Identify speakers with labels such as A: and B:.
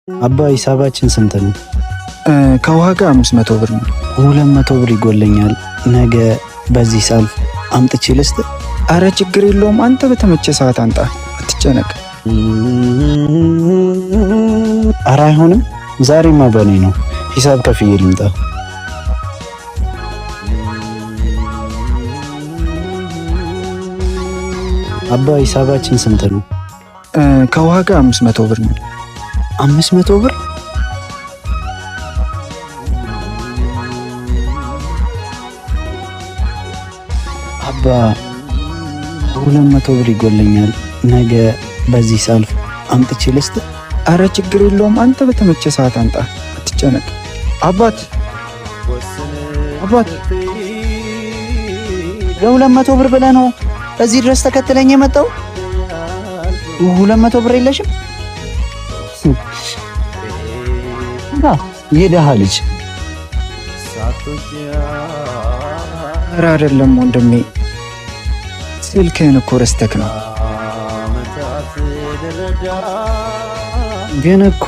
A: አባ ሂሳባችን ስንት ነው?
B: ከውሃ ጋር 500 ብር ነው።
A: 200 ብር ይጎለኛል። ነገ በዚህ ሳልፍ አምጥቼ ልስጥ?
B: አረ ችግር የለውም። አንተ በተመቸ ሰዓት አንጣ፣ አትጨነቅ።
A: አረ አይሆንም፣ ዛሬማ በኔ ነው። ሂሳብ ከፍዬ ልምጣ። አባ ሂሳባችን ስንት ነው?
B: ከውሃ ጋር 500 ብር ነው።
A: 500 ብር? አባ 200 ብር ይጎለኛል። ነገ በዚህ ሳልፍ አምጥቼ ልስጥ?
B: አረ ችግር የለውም። አንተ በተመቸ ሰዓት አንጣ፣ አትጨነቅ። አባት
A: ለ200 ብር ብለህ ነው እዚህ ድረስ ተከትለኝ የመጣው? 200 ብር የለሽም? የደሃ ልጅ።
B: ኧረ አይደለም ወንድሜ፣ ስልክህን እኮ ረስተክ ነው።
A: ግን እኮ